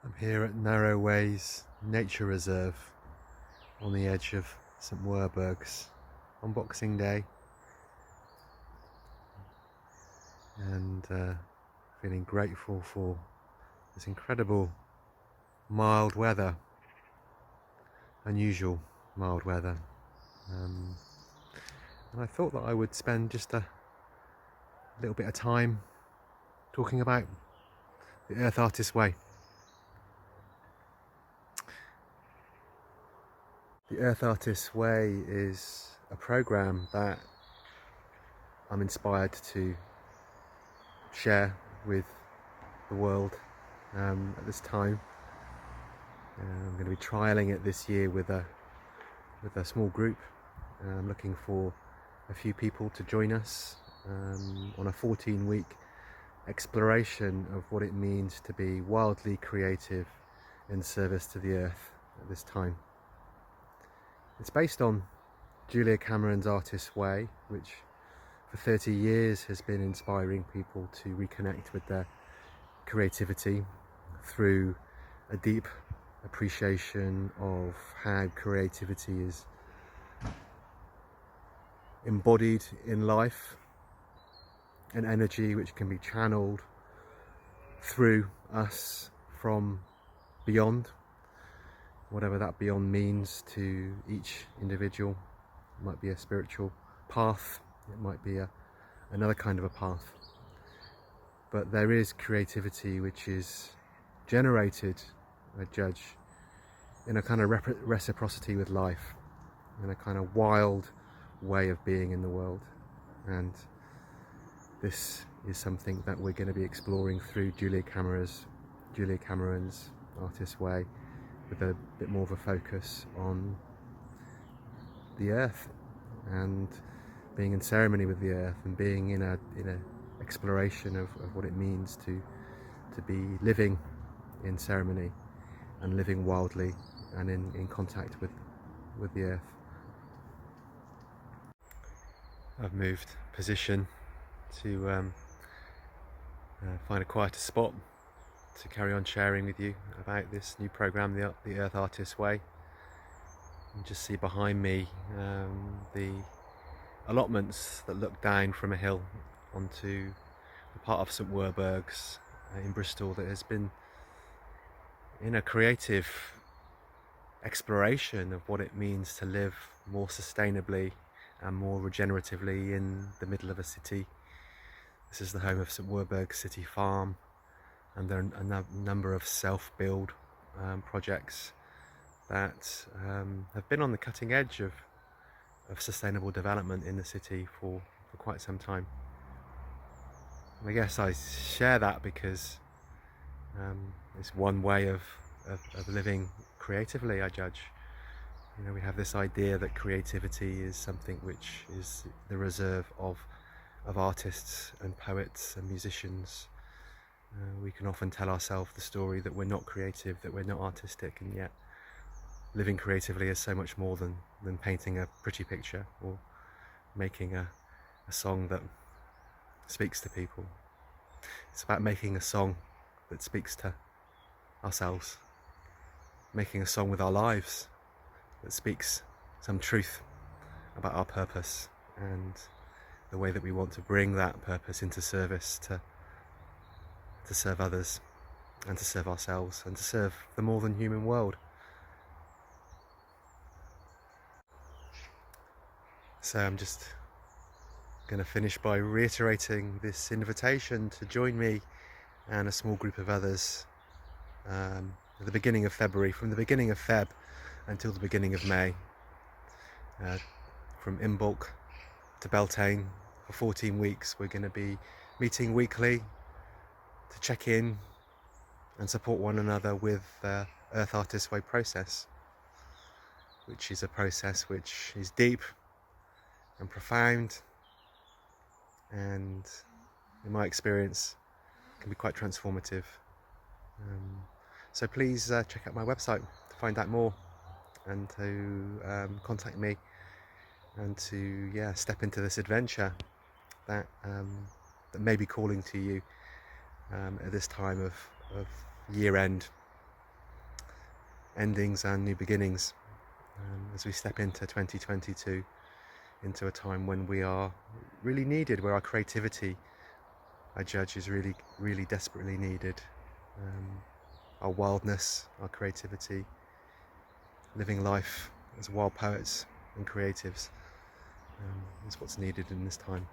I'm here at Narrow Ways Nature Reserve on the edge of St Werburgh's on Boxing Day, and feeling grateful for this incredible mild weather, unusual mild weather. And I thought that I would spend just a little bit of time talking about the Earth Artist Way. The Earth Artist Way is a program that I'm inspired to share with the world at this time. I'm going to be trialing it this year with a small group. I'm looking for a few people to join us on a 14-week exploration of what it means to be wildly creative in service to the earth at this time. It's based on Julia Cameron's Artist's Way, which for 30 years has been inspiring people to reconnect with their creativity through a deep appreciation of how creativity is embodied in life, an energy which can be channeled through us from beyond, whatever that beyond means to each individual. It might be a spiritual path, it might be another kind of a path, but there is creativity which is generated, I judge, in a kind of reciprocity with life, in a kind of wild way of being in the world. And this is something that we're going to be exploring through Julia Cameron's Artist's Way, with a bit more of a focus on the earth and being in ceremony with the earth, and being in a exploration of what it means to be living in ceremony and living wildly and in contact with the earth. I've moved position to find a quieter spot to carry on sharing with you about this new program, the Earth Artist's Way. You can just see behind me the allotments that look down from a hill onto the part of St Werburgh's in Bristol that has been in a creative exploration of what it means to live more sustainably and more regeneratively in the middle of a city. This is the home of St Werburgh City Farm, and there are a number of self-build projects that have been on the cutting edge of sustainable development in the city for quite some time. And I guess I share that because it's one way of living creatively, I judge. You know, we have this idea that creativity is something which is the reserve of artists and poets and musicians. We can often tell ourselves the story that we're not creative, that we're not artistic, and yet living creatively is so much more than painting a pretty picture or making a song that speaks to people. It's about making a song that speaks to ourselves, making a song with our lives that speaks some truth about our purpose and the way that we want to bring that purpose into service to serve others and to serve ourselves and to serve the more than human world. So I'm just going to finish by reiterating this invitation to join me and a small group of others at the beginning of February, from the beginning of Feb until the beginning of May, from Imbolc to Beltane for 14 weeks. We're going to be meeting weekly to check in and support one another with the Earth Artist's Way process, which is a process which is deep and profound, and in my experience can be quite transformative. So please check out my website to find out more and to contact me and to step into this adventure that may be calling to you at this time of year end endings and new beginnings as we step into 2022, into a time when we are really needed, where our creativity, I judge, is really, really desperately needed. Our wildness, our creativity, living life as wild poets and creatives is what's needed in this time.